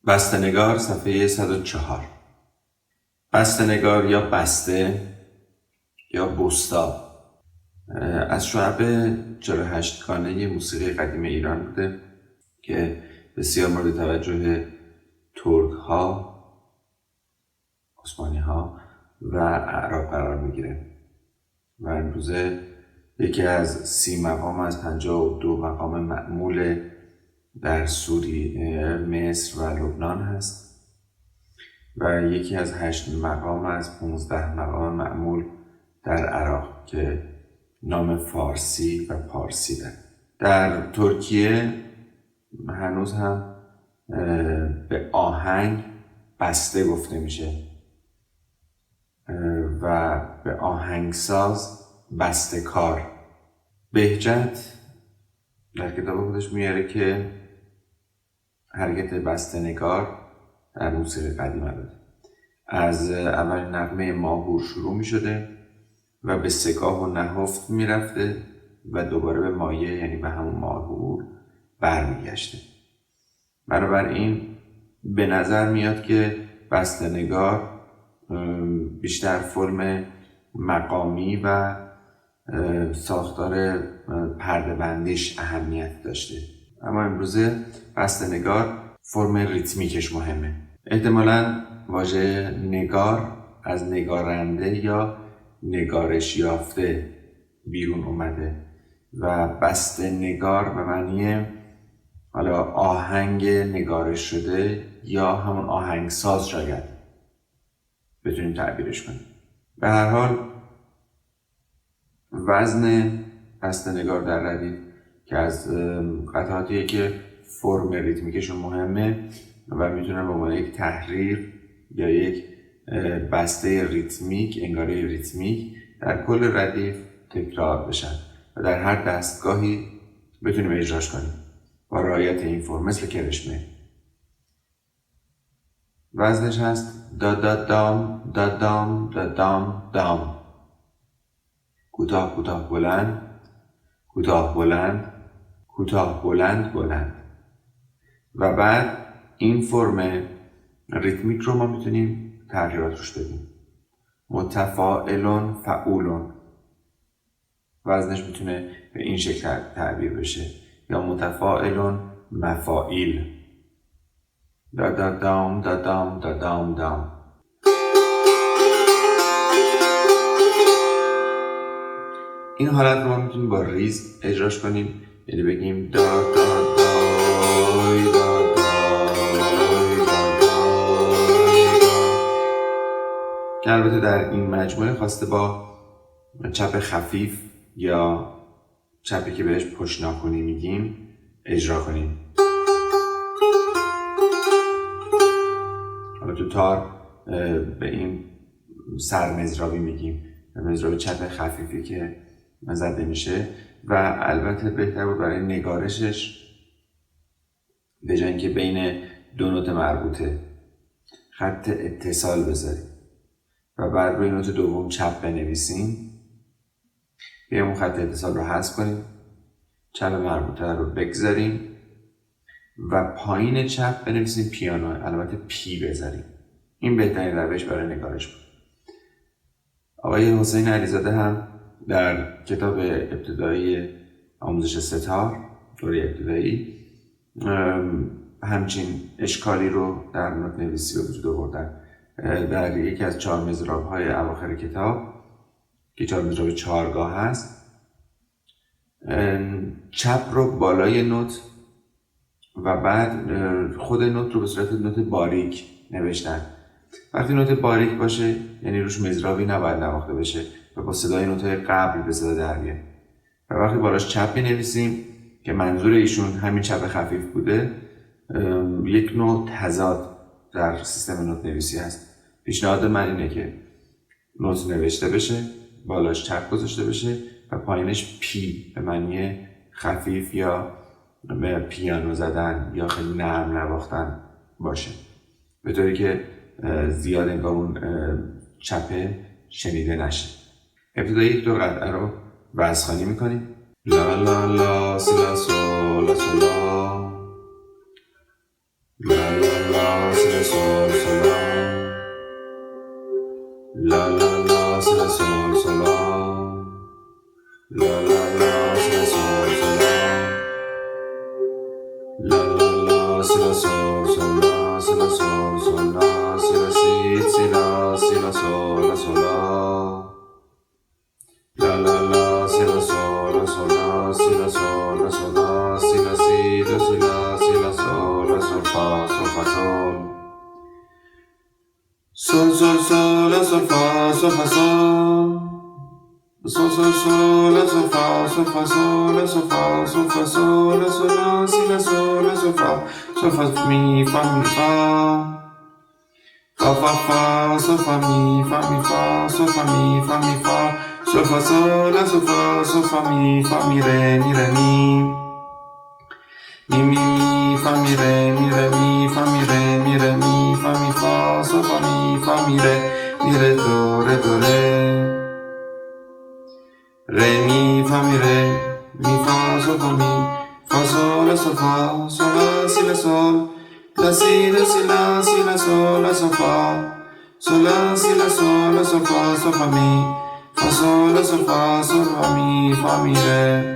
بسته نگار صفحه 104. بسته نگار یا بسته یا بستا از شعب 48گانه موسیقی قدیم ایران بوده که بسیار مورد توجه ترک ها، عثمانی ها و اعراب قرار میگیره و امروزه یکی از 30 مقام از 52 مقام معمول در سوریه، مصر و لبنان هست و یکی از 8 مقام از 15 مقام معمول در عراق که نام فارسی و پارسی دارد. در ترکیه هنوز هم به آهنگ بسته گفته میشه و به آهنگساز بسته کار. بهجت در کتاب خودش میاره که حرکت بسته نگار در موسیقی قدیم بوده. از اول نغمه ماهور شروع می شده و به سکاه و نهفت می رفته و دوباره به مایه یعنی به همون ماهور برمیگشته. بنابراین به نظر میاد که بسته نگار بیشتر فرم مقامی و ساختار پرده بندیش اهمیت داشته، اما امروزه بسته نگار فرم ریتمیکش مهمه. احتمالاً واژه نگار از نگارنده یا نگارش یافته بیرون اومده و بسته نگار به معنی حالا آهنگ نگارش شده یا همون آهنگساز شاید بتونیم تعبیرش کنیم. به هر حال وزن بسته نگار در ردیف که از قطعاتیه که فرم ریتمیکشون مهمه و میتونه به عنوان یک تحریر یا یک بسته ریتمیک، انگاره ریتمیک در کل ردیف تکرار بشن و در هر دستگاهی بتونیم اجراش کنیم با رعایت این فرم، مثل کرشمه. وزنش هست دا دا دام دا دام دا دام دام، کوتاه کوتاه بلند، کوتاه بلند، کوتاه بلند بلند. و بعد این فرم ریتمیک رو ما میتونیم تغییرات روش بدیم. متفاعلون فعولون، وزنش میتونه به این شکل تعبیر بشه، یا متفاعلون مفاعیل، دا دا دام دا دام دا دام دام. این حالت رو ما میتونیم با ریز اجراش کنیم، یعنی بگیم دا دا دای دا دای دا دای دا، که البته در این مجموعه خواسته با چپ خفیف یا چپی که بهش پشت ناخنی میگیم اجرا کنیم. حالا تو تار به این سرمزرابی میگیم، مزراب چپ خفیفی که زده میشه و البته بهتر بود برای نگارشش به جای اینکه بین دو نوت مربوطه خط اتصال بذاریم و بعد روی نوت دوم چپ بنویسیم، بیایم اون خط اتصال رو حذف کنیم، چپ مربوطه رو بگذاریم و پایین چپ بنویسیم پیانو، البته پی بذاریم. این بهترین روش برای نگارش بود. آقای حسین علیزاده هم در کتاب ابتدایی آموزش ستار دوره ابتدایی همچین اشکالی رو در نوت نویسی به وجود آوردن. در یکی از 4 مضراب‌های اواخر کتاب که 4 مضراب 4گاه هست، چپ رو بالای نوت و بعد خود نوت رو به صورت نوت باریک نوشتن. وقتی نوت باریک باشه یعنی روش مضرابی نباید نواخته بشه و با صدای نوت‌های قبل به صدا در بیاد. و وقتی بالاش چپ بنویسیم که منظور ایشون همین چپ خفیف بوده، یک نوع تضاد در سیستم نوت نویسی هست. پیشنهاد من اینه که نوت نوشته بشه، بالاش چپ گذاشته بشه و پایینش پی به معنی خفیف یا به پیانو زدن یا خیلی نرم نواختن باشه، به طوری که زیاد انگار اون چپه شنیده نشه. ابتدایی 1 قطعه رو وزخوانی میکنیم. لا لا لا سی لا سو لا سو لا، لا لا لا سی سول سول لا لا لا سی سول سول لا لا لا سی سول سول لا لا لا سی سول سول سی سول سول سی سی لا سی سول سول لا لا لا سی سول سول سی سول سول سی سی دو سی لا سی سول سول فا سول فا سول سول سول سول فا سول فا سول سول سول سول فا سول فا سول سول فا سول فا سول سول لا سی لا سول سول فا سول فا می فا می فا فا فا فا سول فا می فا می فا سول فا می فا می فا سول فا سول سول فا سول فا می فا می ره می ره می می می می فا می ره می ره می فا می ره می ره می فا می فا سول فا می ره دو ره دو ره ره می فا می ره می فا سول فا می فا سول سول فا سول لا سی لا سول لا سی دو سی لا سی لا سول لا سول فا سول لا سی لا سول لا سول فا سول فا می فا سول سول فا سول فا می ره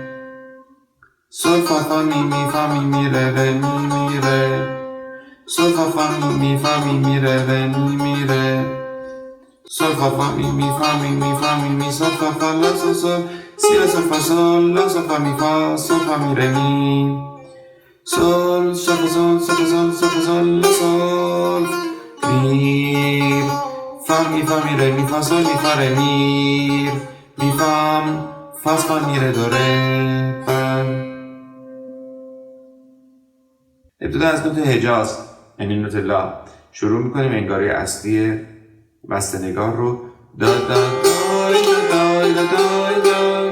سول فا فا می فا می ره ره می ره سول فا فا می فا می ره ره می ره سول فا فا می فا می سول فا فا لا سول سول سی لا سول فا سول لا سول فا می فا سول فا می ره می سول سول فا سول سول فا سول سول فا سول لا سول می فا می ره می فا سول می فا ره میر می فام فاس فا می ره دو ره فا. ابتدا از نوت حجاز یعنی نوت لا شروع میکنیم. انگاری اصلی بسته نگار رو دا دا دای دا دای دا دای دای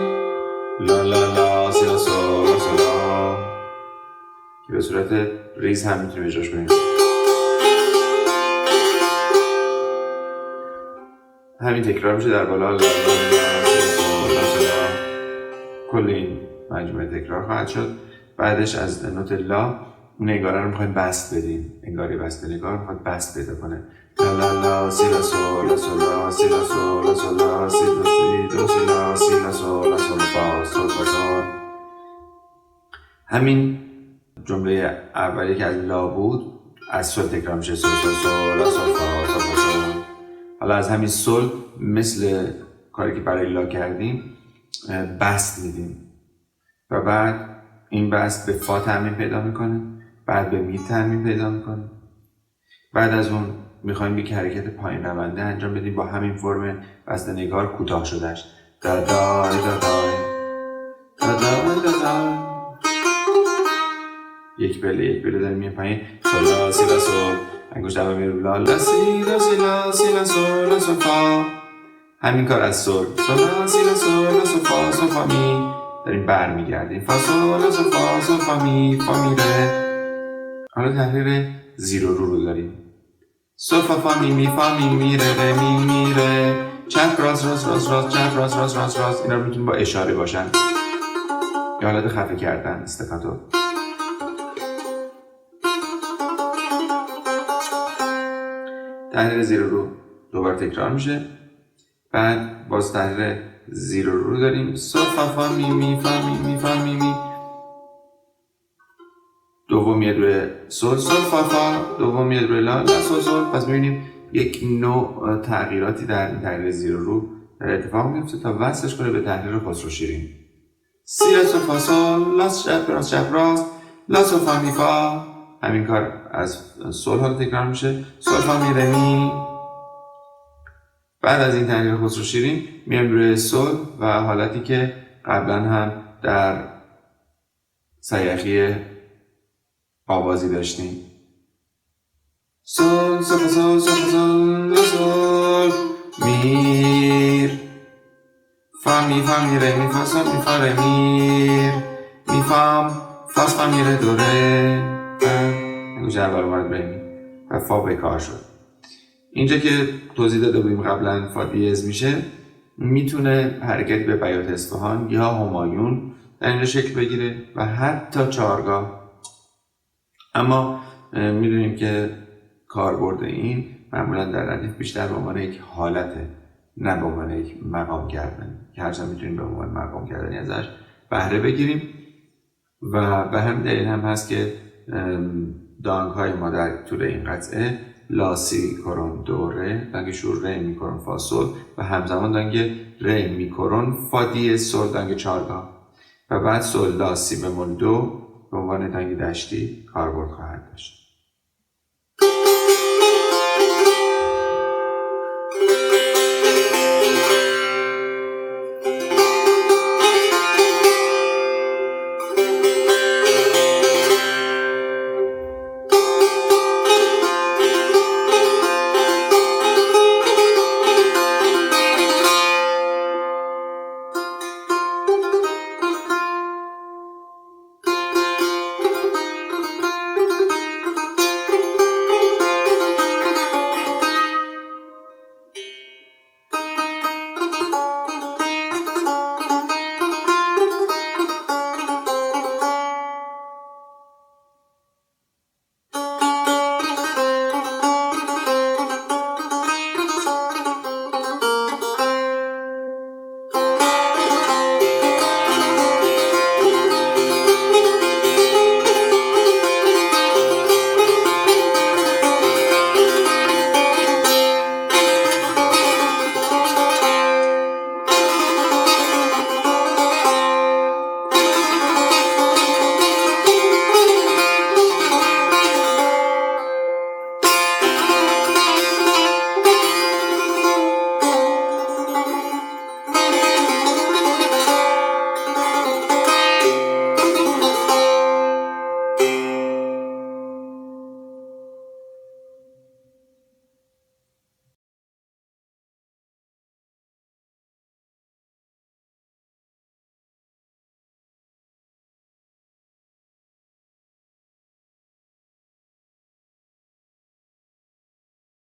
لا لا لا سی لا سول لا سول لا که به صورت ریز هم میتونیم اجراش کنیم. همین تکرار میشه در بالا لا لا لا سی لا سول لا سول لا. کل این مجموعه تکرار خواهد شد. بعدش از نوت لا اون انگاره رو میخوایم بست بدیم. انگاری بسته نگار میخواد بست پیدا کنه. لا لا لا سی لا سول لا سول لا سی لا سول لا سول لا سی دو سی لا سی لا سول لا سول فا سول فا سول. همین جمله اولی که از لا بود از سول تکرار میشه. سول سول سول لا سول فا سول فا سول. حالا از همین سول مثل کاری که برای لا کردیم بست میدیم و بعد این بست به فا ترمیم پیدا میکنه، بعد به می ترمیم پیدا میکنه. بعد از اون میخوایم یک حرکت پایین رونده انجام بدیم با همین فرم بسته نگار کوتاه شدهش. دا دای دا دای دا دای دا دای. یک بله داریم میه پایین. سول لا سی لا سول انگشت اول میره لا لا سی لا سی لا سی لا سول لا سول فا. همین کار از سول سول لا سی لا سول لا سول فا سول فا می داریم بر میگردیم. فا سول لا سول فا سول فا می ره. حالا تحریر زیر و رو داریم. سول فا فا می فا می ره می ره چپ راست راست راست راست چپ راست راست راست راست. اینا رو میتونیم با اشاره باشن یا حالت خفه کردن استفاده. تحریر زیر و رو دوباره تکرار میشه. بعد باز تحریر زیر و رو داریم. سول فا فا می فا می دوم یه روی سول سول فا فا، دوم یه روی لا لا سول سول. پس میبینیم یک نوع تغییراتی در تحریر زیر و رو در اتفاق میفته تا وصلش کنه به تحریر خسرو شیرین. سی لا سول فا سول لا چپ راست لا سول فا می فا. همین کار از سول ها تکرار میشه. سول فا می ره می. بعد از این تحریر خسرو شیرین میایم روی سول و حالتی که قبلا هم در سیخی آوازی داشتیم. سول سول سول سول سول سول میر فا می ره می فا سول می فا ره میر می فام فاس فا می ره دو ره. انگوش اول اومد ره می و فا بکار شد. اینجا که توضیح داده بودیم قبلا فا دیز میشه، میتونه حرکت به بیات اصفهان یا همایون در اینجا شکل بگیره و حتی چهارگاه. اما میدونیم که کاربرد این معمولا در ردیف بیشتر به عنوان یک حالته، نه به عنوان یک مقام کردن که هرچند میتونیم به عنوان مقام کردنی ازش بهره بگیریم. و به همین دلیل هم هست که دانگ های ما در طول این قطعه لا سی کرون دو ره، دانگ شور ره می کرون فا سول و همزمان دانگ ره می کرون فا دی سول دانگ چارگاه و بعد سول لا سی بمول دو به عنوان دانگ دشتی کاربرد خواهد داشت.